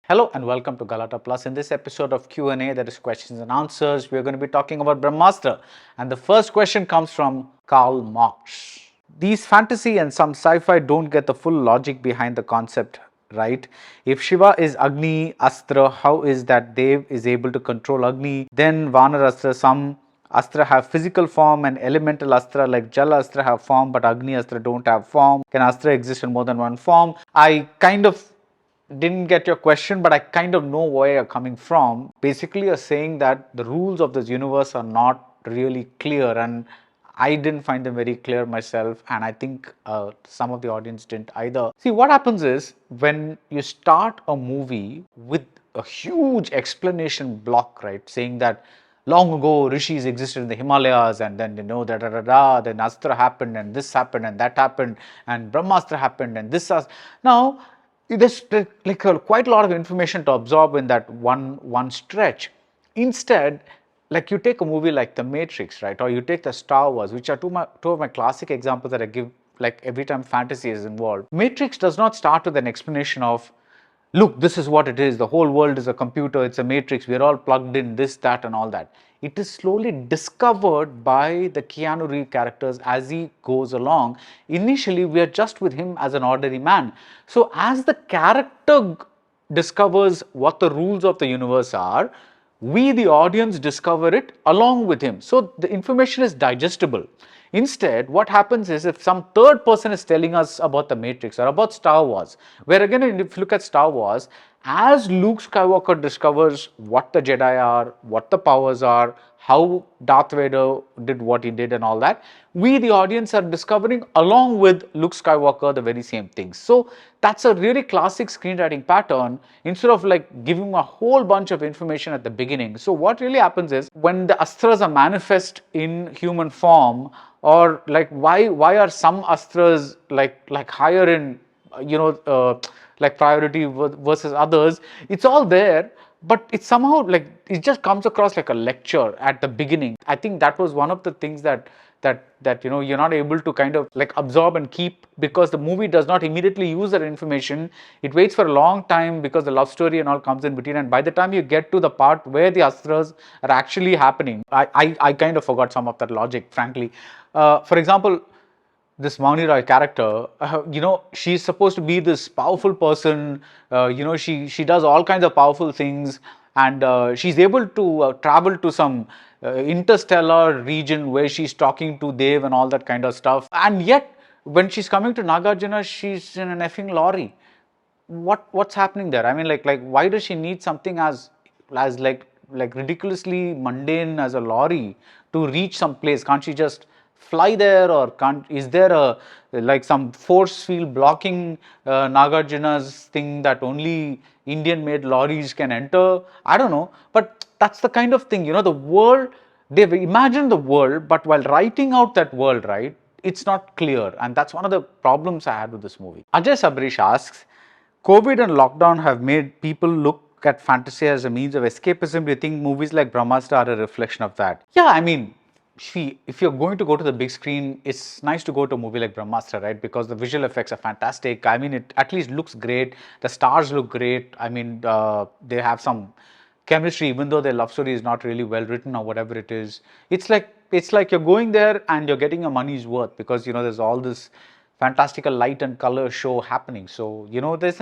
Hello and welcome to Galata Plus. In this episode of Q&A, that is questions and answers, we are going to be talking about Brahmāstra. And the first question comes from Karl Marx. These fantasy and some sci-fi don't get the full logic behind the concept, right? If Shiva is Agni Astra, how is that Dev is able to control Agni? Then Vanar Astra, some Astra have physical form and elemental Astra like Jala Astra have form, but Agni Astra don't have form. Can Astra exist in more than one form? I kind of didn't get your question, but I kind of know where you're coming from. Basically, you're saying that the rules of this universe are not really clear, and I didn't find them very clear myself, and I think some of the audience didn't either. See, what happens is when you start a movie with a huge explanation block, right, saying that long ago rishis existed in the Himalayas, and then then Astra happened, and this happened, and that happened, and Brahmastra happened, and this now there's like quite a lot of information to absorb in that one stretch. Instead, like you take a movie like The Matrix, right, or you take the Star Wars, which are two of my classic examples that I give like every time fantasy is involved. Matrix does not start with an explanation of, look, this is what it is, the whole world is a computer, it's a matrix, we're all plugged in, this, that and all that. It is slowly discovered by the Keanu Reeves characters as he goes along. Initially, we are just with him as an ordinary man. So as the character discovers what the rules of the universe are, we the audience discover it along with him. So the information is digestible. Instead, what happens is if some third person is telling us about the Matrix or about Star Wars, where again if you look at Star Wars, as Luke Skywalker discovers what the Jedi are, what the powers are, how Darth Vader did what he did and all that, we the audience are discovering along with Luke Skywalker the very same things. So that's a really classic screenwriting pattern instead of like giving a whole bunch of information at the beginning. So what really happens is when the Astras are manifest in human form, or like why are some Astras like higher in like priority versus others, it's all there, but it's somehow like it just comes across like a lecture at the beginning. I think that was one of the things that you're not able to kind of like absorb and keep, because the movie does not immediately use that information. It waits for a long time because the love story and all comes in between, and by the time you get to the part where the Astras are actually happening, I kind of forgot some of that logic, frankly. For example, this Mauni Roy character, she's supposed to be this powerful person, she does all kinds of powerful things, and she's able to travel to some interstellar region where she's talking to Dev and all that kind of stuff, and yet when she's coming to Nagarjuna, she's in an effing lorry. What's happening there? I mean, like why does she need something as like ridiculously mundane as a lorry to reach some place? Can't she just fly there, or is there a like some force field blocking Nagarjuna's thing that only Indian made lorries can enter? I don't know, but that's the kind of thing, the world, they've imagined the world, but while writing out that world, right, it's not clear, and that's one of the problems I had with this movie. Ajay Sabrish asks, COVID and lockdown have made people look at fantasy as a means of escapism. Do you think movies like Brahmastra are a reflection of that? Yeah, I mean, if you're going to go to the big screen, it's nice to go to a movie like Brahmastra, right? Because the visual effects are fantastic. I mean, it at least looks great. The stars look great. I mean, they have some chemistry, even though their love story is not really well written or whatever it is. It's like you're going there and you're getting your money's worth, because there's all this fantastical light and color show happening. So there's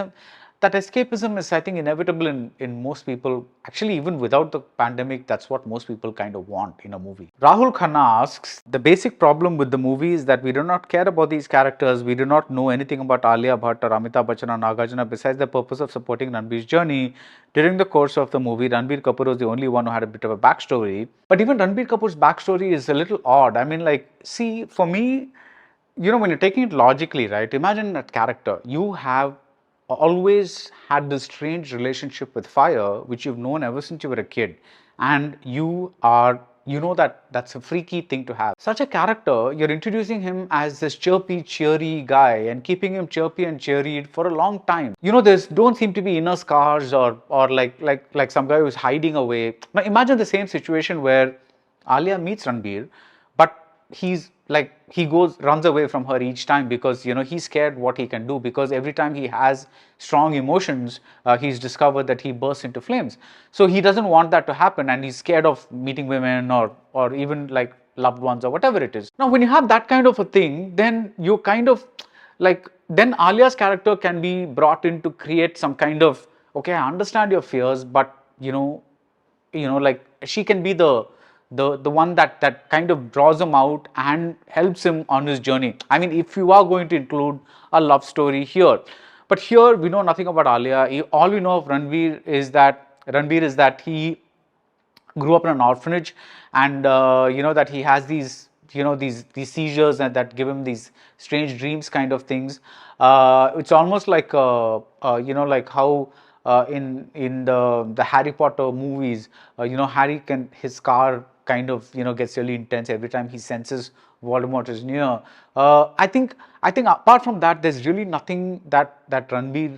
that escapism is, I think, inevitable in most people. Actually, even without the pandemic, that's what most people kind of want in a movie. Rahul Khanna asks, the basic problem with the movie is that we do not care about these characters. We do not know anything about Alia Bhatt or Amitabh Bachchan or Nagarjuna besides the purpose of supporting Ranbir's journey. During the course of the movie, Ranbir Kapoor was the only one who had a bit of a backstory. But even Ranbir Kapoor's backstory is a little odd. I mean, like, see, for me, when you're taking it logically, right, imagine that character. You have always had this strange relationship with fire, which you've known ever since you were a kid, and that's a freaky thing to have. Such a character, you're introducing him as this chirpy, cheery guy and keeping him chirpy and cheery for a long time. There's don't seem to be inner scars or like some guy who's hiding away. Now imagine the same situation where Alia meets Ranbir, but he's like he runs away from her each time because he's scared what he can do, because every time he has strong emotions, he's discovered that he bursts into flames. So he doesn't want that to happen, and he's scared of meeting women or even like loved ones or whatever it is. Now when you have that kind of a thing, then you kind of like, then Alia's character can be brought in to create some kind of, okay, I understand your fears, but like she can be the one that kind of draws him out and helps him on his journey. I mean, if you are going to include a love story here, but here we know nothing about Alia. All we know of Ranbir is that he grew up in an orphanage, and that he has these these seizures and that give him these strange dreams kind of things. It's almost like like how in the Harry Potter movies, Harry his car kind of gets really intense every time he senses Voldemort is near. I think apart from that, there's really nothing that Ranbir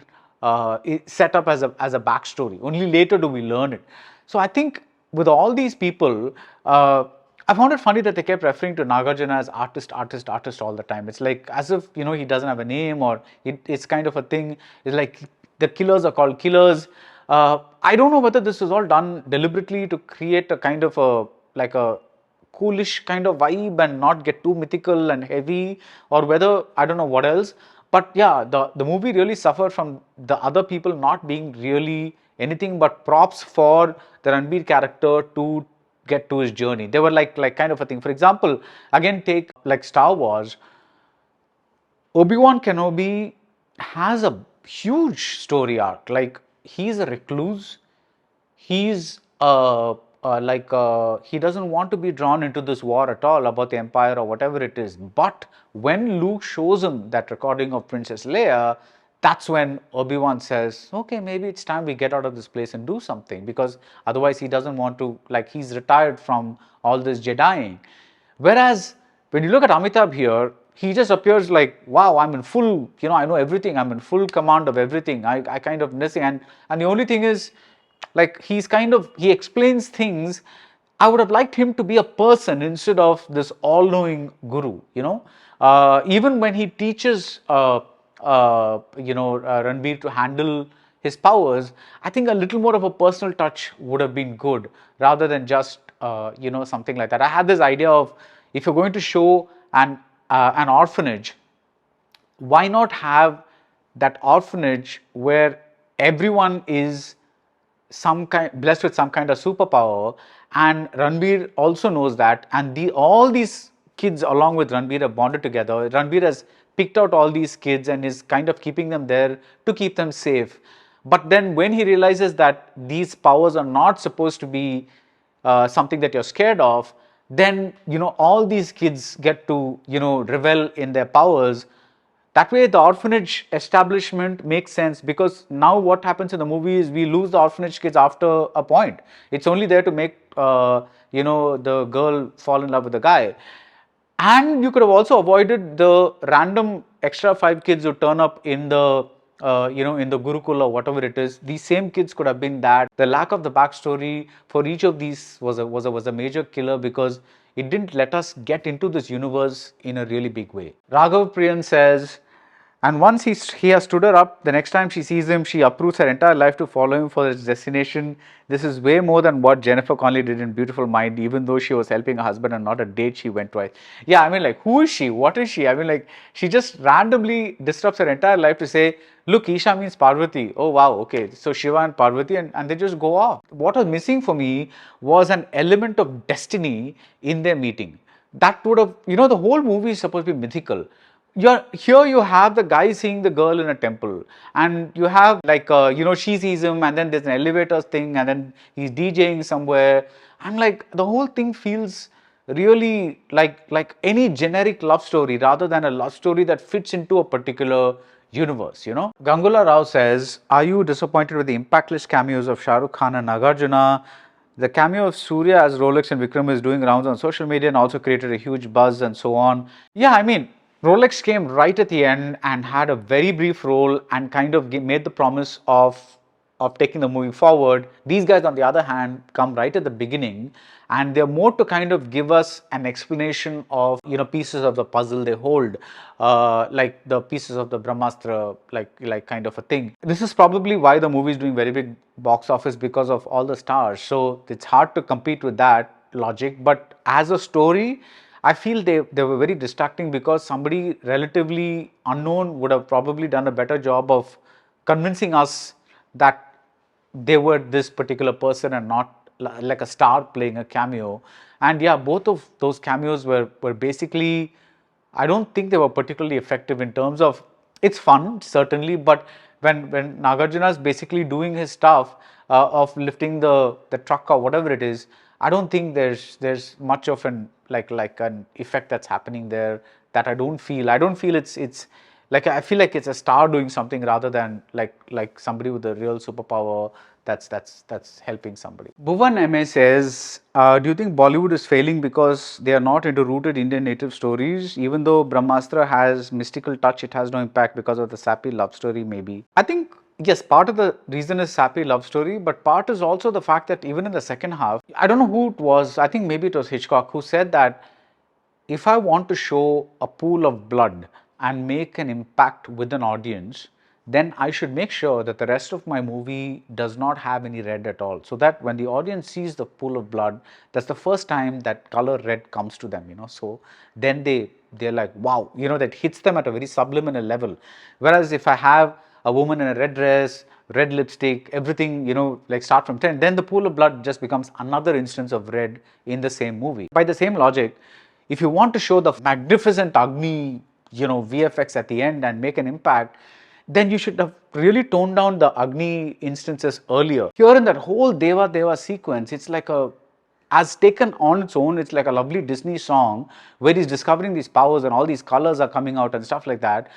is set up as a backstory. Only later do we learn it. So I think with all these people, I found it funny that they kept referring to Nagarjuna as artist all the time. It's like as if he doesn't have a name, or it's kind of a thing. It's like the killers are called killers. I don't know whether this was all done deliberately to create a kind of a coolish kind of vibe and not get too mythical and heavy, or whether I don't know what else. But yeah, the movie really suffered from the other people not being really anything but props for the Ranbir character to get to his journey. They were like kind of a thing. For example, again take like Star Wars. Obi-Wan Kenobi has a huge story arc. Like, he's a recluse. He's he doesn't want to be drawn into this war at all about the Empire or whatever it is. But when Luke shows him that recording of Princess Leia, that's when Obi-Wan says, okay, maybe it's time we get out of this place and do something, because otherwise he doesn't want to, like, he's retired from all this Jediing. Whereas when you look at Amitabh here, he just appears like, wow, I'm in full, I know everything, I'm in full command of everything. I kind of missing, and the only thing is, like, he explains things. I would have liked him to be a person instead of this all-knowing guru, even when he teaches Ranbir to handle his powers, I think a little more of a personal touch would have been good, rather than just something like that. I had this idea of, if you're going to show an orphanage, why not have that orphanage where everyone is blessed with some kind of superpower, and Ranbir also knows that, and all these kids along with Ranbir are bonded together. Ranbir has picked out all these kids and is kind of keeping them there to keep them safe. But then when he realizes that these powers are not supposed to be something that you're scared of, then all these kids get to revel in their powers. That way the orphanage establishment makes sense, because now what happens in the movie is we lose the orphanage kids after a point. It's only there to make the girl fall in love with the guy. And you could have also avoided the random extra 5 kids who turn up in the in the Gurukul or whatever it is. These same kids could have been that. The lack of the backstory for each of these was a major killer, because it didn't let us get into this universe in a really big way. Raghav Priyan says, and once he has stood her up, the next time she sees him, she uproots her entire life to follow him for his destination. This is way more than what Jennifer Connelly did in Beautiful Mind, even though she was helping her husband and not a date she went twice. Yeah, I mean, like, who is she? What is she? I mean, like, she just randomly disrupts her entire life to say, look, Isha means Parvati. Oh, wow, okay. So Shiva and Parvati, and they just go off. What was missing for me was an element of destiny in their meeting. That would have, the whole movie is supposed to be mythical. Here you have the guy seeing the girl in a temple, and you have like she sees him, and then there's an elevator thing, and then he's DJing somewhere, and like the whole thing feels really like any generic love story rather than a love story that fits into a particular universe. Gangula Rao says, are you disappointed with the impactless cameos of Shah Rukh Khan and Nagarjuna? The cameo of Surya as Rolex and Vikram is doing rounds on social media and also created a huge buzz and so on. Yeah, I mean, Rolex came right at the end and had a very brief role and kind of made the promise of of taking the movie forward. These guys, on the other hand, come right at the beginning, and they're more to kind of give us an explanation of, you know, pieces of the puzzle they hold, like the pieces of the Brahmastra, like kind of a thing. This is probably why the movie is doing very big box office, because of all the stars. So it's hard to compete with that logic. But as a story, I feel they were very distracting, because somebody relatively unknown would have probably done a better job of convincing us that they were this particular person and not like a star playing a cameo. And yeah, both of those cameos were basically, I don't think they were particularly effective in terms of, it's fun certainly, but when Nagarjuna is basically doing his stuff of lifting the truck or whatever it is, I don't think there's much of an like an effect that's happening there, that I don't feel it's like, I feel like it's a star doing something rather than like somebody with a real superpower that's helping somebody. Bhuvan MA says, do you think Bollywood is failing because they are not into rooted Indian native stories? Even though Brahmastra has mystical touch, it has no impact because of the sappy love story, maybe. I think, yes, part of the reason is sappy love story, but part is also the fact that even in the second half, I don't know who it was, I think maybe it was Hitchcock, who said that if I want to show a pool of blood and make an impact with an audience, then I should make sure that the rest of my movie does not have any red at all, so that when the audience sees the pool of blood, that's the first time that color red comes to them, you know. So then they're like, wow, you know, that hits them at a very subliminal level. Whereas if I have a woman in a red dress, red lipstick, everything, you know, like start from 10, then the pool of blood just becomes another instance of red in the same movie. By the same logic, if you want to show the magnificent Agni, you know, VFX at the end and make an impact, then you should have really toned down the Agni instances earlier. Here in that whole Deva sequence, it's like as taken on its own, it's like a lovely Disney song where he's discovering these powers and all these colors are coming out and stuff like that.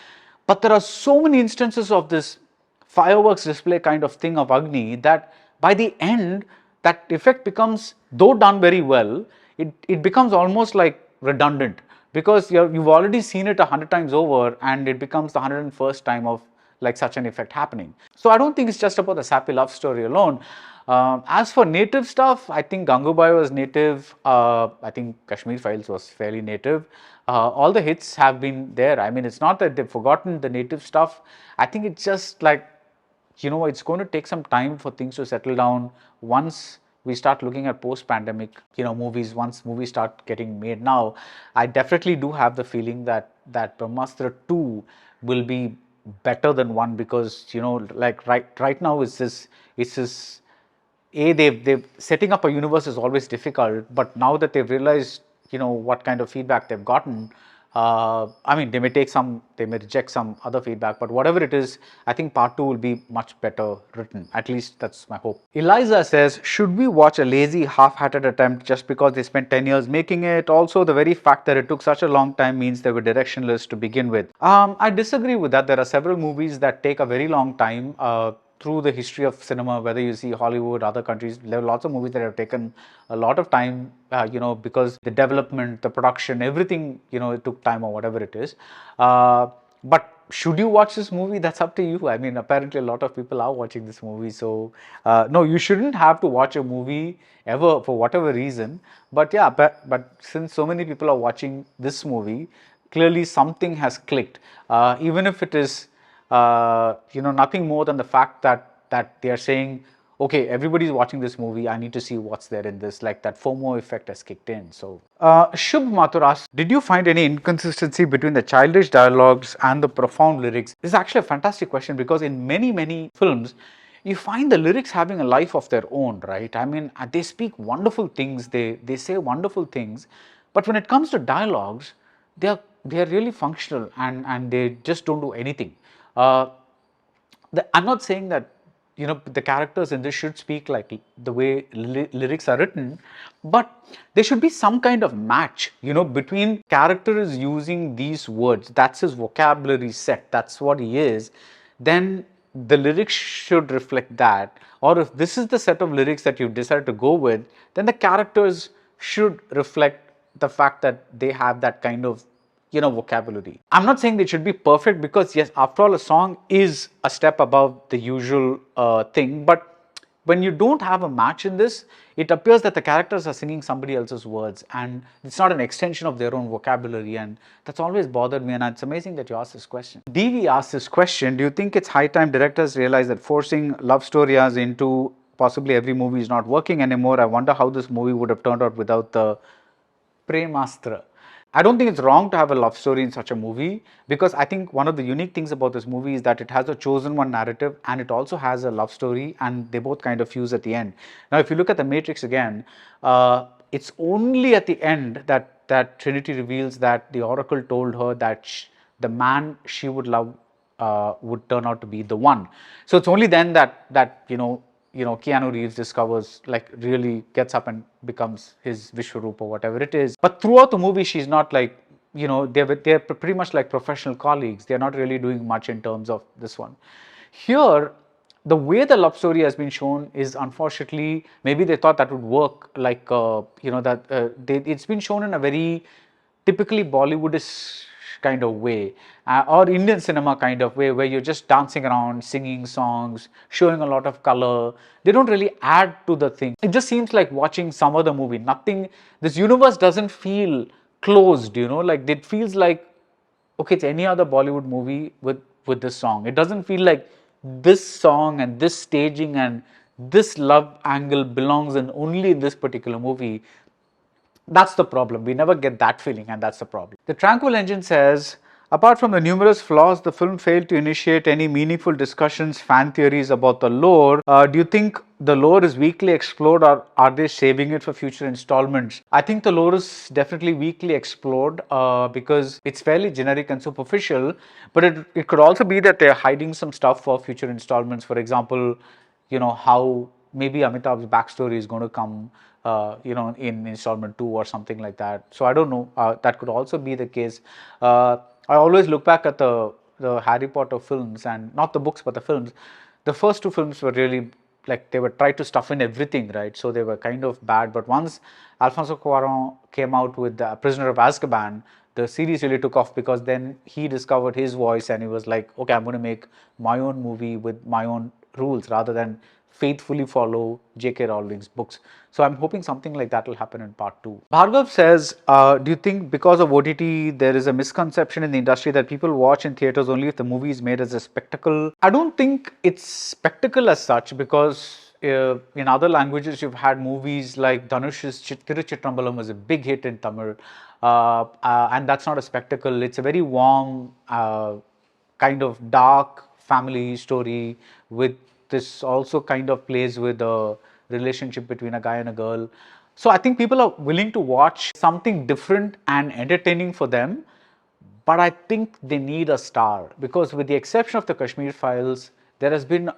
But there are so many instances of this fireworks display kind of thing of Agni that by the end, that effect becomes, though done very well, it becomes almost like redundant, because you've already seen it 100 times over and it becomes the 101st time of like such an effect happening. So I don't think it's just about the sappy love story alone. As for native stuff, I think Gangubai was native. I think Kashmir Files was fairly native. All the hits have been there. I mean, it's not that they've forgotten the native stuff. I think it's just like, you know, it's going to take some time for things to settle down once we start looking at post-pandemic, you know, movies. Once movies start getting made now, I definitely do have the feeling that Brahmastra 2 will be better than 1, because, you know, like right now it's this they've setting up a universe is always difficult, but now that they've realized, you know, what kind of feedback they've gotten, I mean, they may reject some other feedback, but whatever it is, I think part 2 will be much better written. At least that's my hope. Eliza says, should we watch a lazy, half-hearted attempt just because they spent 10 years making it? Also, the very fact that it took such a long time means they were directionless to begin with. I disagree with that. There are several movies that take a very long time. Through the history of cinema, whether you see Hollywood, other countries, there are lots of movies that have taken a lot of time, you know, because the development, the production, everything, you know, it took time or whatever it is. But should you watch this movie? That's up to you. I mean, apparently a lot of people are watching this movie. So, no, you shouldn't have to watch a movie ever for whatever reason. But yeah, but since so many people are watching this movie, clearly something has clicked. Even if it is, you know, nothing more than the fact that they are saying, okay, everybody's watching this movie, I need to see what's there in this, like that FOMO effect has kicked in. So, Shubh Mathur asks, did you find any inconsistency between the childish dialogues and the profound lyrics? This is actually a fantastic question, because in many films, you find the lyrics having a life of their own, right? I mean, they speak wonderful things, they say wonderful things, but when it comes to dialogues, they are really functional and they just don't do anything. I'm not saying that, you know, the characters in this should speak like the way lyrics are written, but there should be some kind of match, you know, between character is using these words, that's his vocabulary set, that's what he is, then the lyrics should reflect that. Or if this is the set of lyrics that you decide to go with, then the characters should reflect the fact that they have that kind of vocabulary. I'm not saying they should be perfect, because yes, after all, a song is a step above the usual thing, but when you don't have a match in this, it appears that the characters are singing somebody else's words and it's not an extension of their own vocabulary, and that's always bothered me, and it's amazing that you asked this question. DV asked this question: do you think it's high time directors realize that forcing love stories into possibly every movie is not working anymore? I wonder how this movie would have turned out without the Brahmastra. I don't think it's wrong to have a love story in such a movie, because I think one of the unique things about this movie is that it has a chosen one narrative and it also has a love story, and they both kind of fuse at the end. Now, if you look at The Matrix again, it's only at the end that Trinity reveals that the Oracle told her that the man she would love would turn out to be the one. So it's only then that Keanu Reeves discovers, like, really gets up and becomes his Vishwaroop or whatever it is. But throughout the movie, she's not like, they're pretty much like professional colleagues. They're not really doing much in terms of this one. Here, the way the love story has been shown is, unfortunately, maybe they thought that would work, like, it's been shown in a very typically Bollywoodish kind of way, or Indian cinema kind of way, where you're just dancing around, singing songs, showing a lot of color. They don't really add to the thing. It just seems like watching some other movie. Nothing, this universe doesn't feel closed, like it feels like, okay, it's any other Bollywood movie with this song. It doesn't feel like this song and this staging and this love angle belongs in only in this particular movie. That's the problem. We never get that feeling, and that's the problem. The Tranquil Engine says, apart from the numerous flaws, the film failed to initiate any meaningful discussions, fan theories about the lore. Do you think the lore is weakly explored, or are they saving it for future installments? I think the lore is definitely weakly explored because it's fairly generic and superficial, but it could also be that they're hiding some stuff for future installments. For example, how maybe Amitabh's backstory is going to come in installment 2 or something like that. So I don't know. That could also be the case. I always look back at the Harry Potter films, and not the books but the films. The first 2 films were really, like, they were tried to stuff in everything, right? So they were kind of bad. But once Alfonso Cuarón came out with The Prisoner of Azkaban, the series really took off, because then he discovered his voice and he was like, okay, I'm going to make my own movie with my own rules rather than faithfully follow J.K. Rowling's books. So I'm hoping something like that will happen in part 2. Bhargav says, do you think because of OTT there is a misconception in the industry that people watch in theaters only if the movie is made as a spectacle? I don't think it's spectacle as such, because in other languages you've had movies like Dhanush's Tiruchitrambalam was a big hit in Tamil, and that's not a spectacle. It's a very warm, kind of dark family story. With this also kind of plays with the relationship between a guy and a girl. So I think people are willing to watch something different and entertaining for them, but I think they need a star, because with the exception of the Kashmir Files, there has been,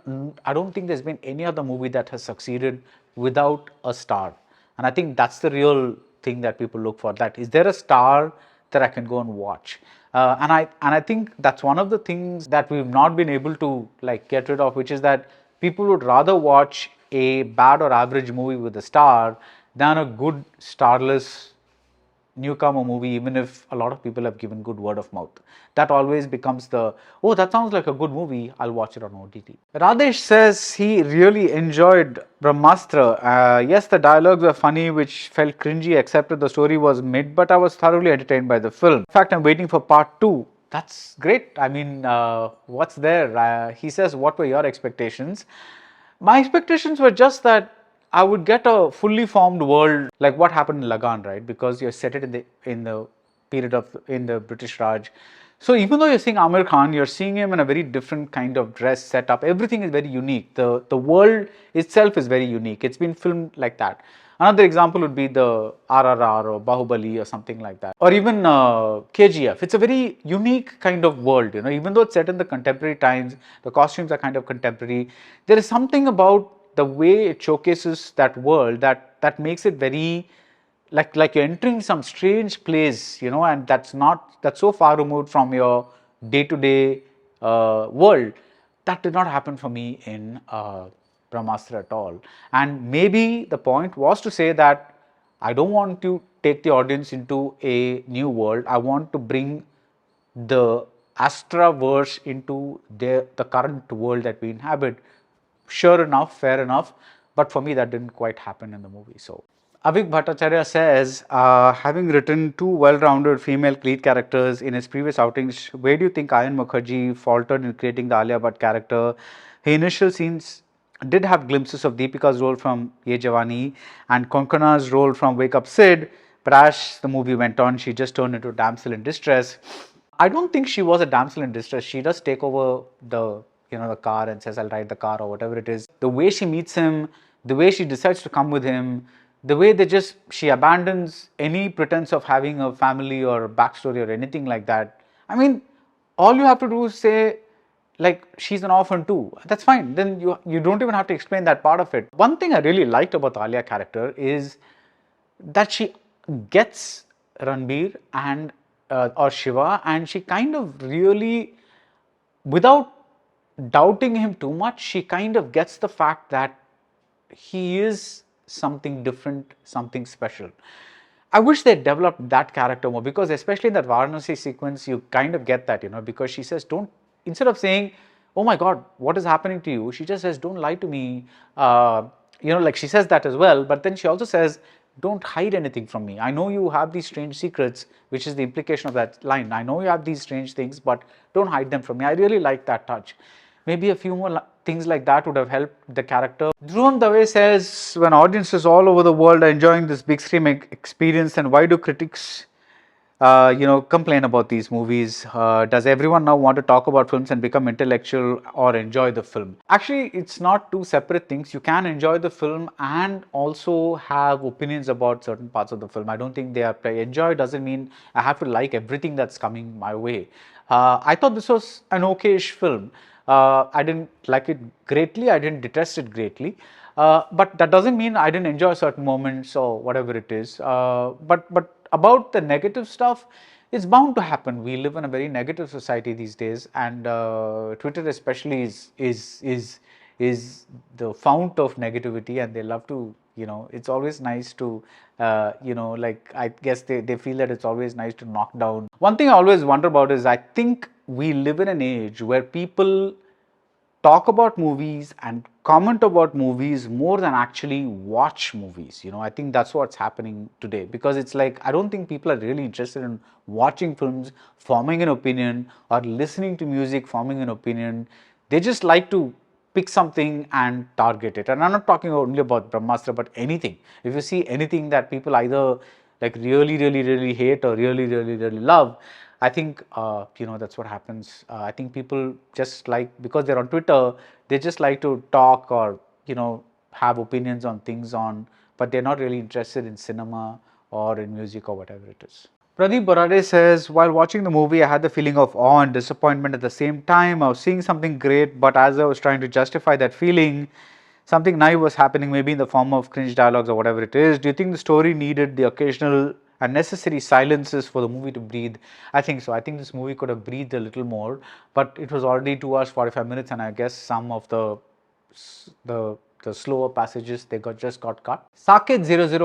I don't think there's been any other movie that has succeeded without a star. And I think that's the real thing that people look for, that is there a star that I can go and watch. And I think that's one of the things that we've not been able to, like, get rid of, which is that people would rather watch a bad or average movie with a star than a good starless newcomer movie, even if a lot of people have given good word of mouth. That always becomes the, oh, that sounds like a good movie, I'll watch it on OTT. Radesh says he really enjoyed Brahmastra. Yes, the dialogues were funny, which felt cringy, except that the story was mid, but I was thoroughly entertained by the film. In fact, I'm waiting for part 2. That's great. I mean, what's there? He says, what were your expectations? My expectations were just that I would get a fully formed world, like what happened in Lagan, right? Because you're set it in the period of in the British Raj. So even though you're seeing Amir Khan, you're seeing him in a very different kind of dress setup. Everything is very unique. The world itself is very unique. It's been filmed like that. Another example would be the RRR or Bahubali or something like that, or even KGF. It's a very unique kind of world, even though it's set in the contemporary times, the costumes are kind of contemporary. There is something about the way it showcases that world that makes it very like you're entering some strange place, and that's so far removed from your day-to-day world. That did not happen for me in Brahmastra at all. And maybe the point was to say that I don't want to take the audience into a new world. I want to bring the Astra verse into the current world that we inhabit. Sure enough, fair enough, but for me that didn't quite happen in the movie. So Avik Bhattacharya says, having written two well-rounded female lead characters in his previous outings, where do you think Ayan Mukerji faltered in creating the Alia Bhatt character? His initial scenes did have glimpses of Deepika's role from Ye Jawani and Konkana's role from Wake Up Sid, but as the movie went on, she just turned into a damsel in distress. I don't think she was a damsel in distress. She does take over the car and says, "I'll ride the car," or whatever it is. The way she meets him, the way she decides to come with him, the way she abandons any pretense of having a family or a backstory or anything like that. I mean, all you have to do is say, like, she's an orphan too. That's fine. Then you don't even have to explain that part of it. One thing I really liked about the Alia character is that she gets Ranbir and or Shiva, and she kind of really, without doubting him too much, she kind of gets the fact that he is something different, something special. I wish they developed that character more, because especially in that Varanasi sequence, you kind of get that, because she says, don't, instead of saying, oh my God, what is happening to you? She just says, don't lie to me. Like she says that as well, but then she also says, don't hide anything from me. I know you have these strange secrets, which is the implication of that line. I know you have these strange things, but don't hide them from me. I really like that touch. Maybe a few more things like that would have helped the character. Dhruvam Dave says, when audiences all over the world are enjoying this big screen experience, then why do critics complain about these movies? Does everyone now want to talk about films and become intellectual or enjoy the film? Actually, it's not two separate things. You can enjoy the film and also have opinions about certain parts of the film. I don't think they are enjoy doesn't mean I have to like everything that's coming my way. I thought this was an okay-ish film. I didn't like it greatly. I didn't detest it greatly. But that doesn't mean I didn't enjoy certain moments or whatever it is. But about the negative stuff, it's bound to happen. We live in a very negative society these days, and Twitter especially is the fount of negativity, and they love to, it's always nice to, like, I guess they feel that it's always nice to knock down. One thing I always wonder about is, I think we live in an age where people talk about movies and comment about movies more than actually watch movies. I think that's what's happening today, because it's like, I don't think people are really interested in watching films, forming an opinion, or listening to music, forming an opinion. They just like to pick something and target it. And I'm not talking only about Brahmastra, but anything. If you see anything that people either like really, really, really hate or really, really, really love, I think, that's what happens. I think people just like, because they're on Twitter, they just like to talk or, have opinions on things but they're not really interested in cinema or in music or whatever it is. Pradeep Borade says, while watching the movie, I had the feeling of awe and disappointment at the same time. I was seeing something great, but as I was trying to justify that feeling, something naive was happening, maybe in the form of cringe dialogues or whatever it is. Do you think the story needed the occasional and necessary silences for the movie to breathe? I think so. I think this movie could have breathed a little more, but it was already 2 hours 45 minutes, and I guess some of the slower passages, they just got cut. Saket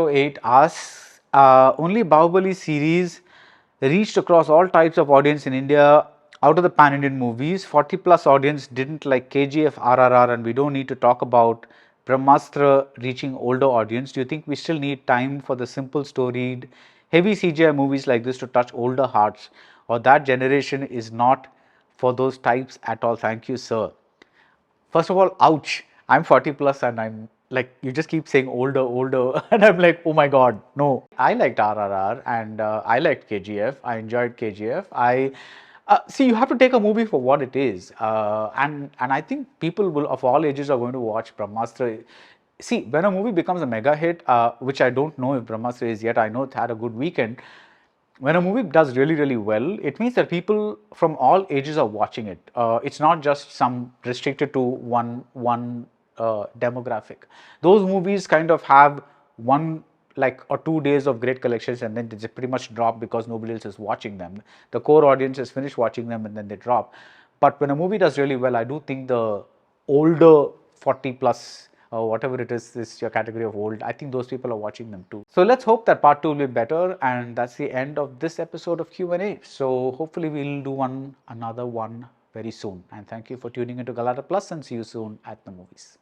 008 asks, only Bahubali series reached across all types of audience in India. Out of the pan-Indian movies, 40 plus audience didn't like KGF, RRR, and we don't need to talk about Brahmastra reaching older audience. Do you think we still need time for the simple storied, heavy CGI movies like this to touch older hearts, or that generation is not for those types at all? Thank you, sir. First of all, ouch. I'm 40 plus and I'm like, you just keep saying older, older. And I'm like, oh my God, no. I liked RRR and I liked KGF. I enjoyed KGF. See, you have to take a movie for what it is. And I think people of all ages are going to watch Brahmastra. See, when a movie becomes a mega hit, which I don't know if Brahmastra is yet, I know it had a good weekend. When a movie does really, really well, it means that people from all ages are watching it. It's not just some restricted to one demographic. Those movies kind of have one or 2 days of great collections, and then they just pretty much drop because nobody else is watching them. The core audience has finished watching them and then they drop. But when a movie does really well, I do think the older 40 plus or whatever it is your category of old. I think those people are watching them too. So let's hope that part 2 will be better, and that's the end of this episode of Q&A. So hopefully we'll do another one very soon. And thank you for tuning into Galata Plus, and see you soon at the movies.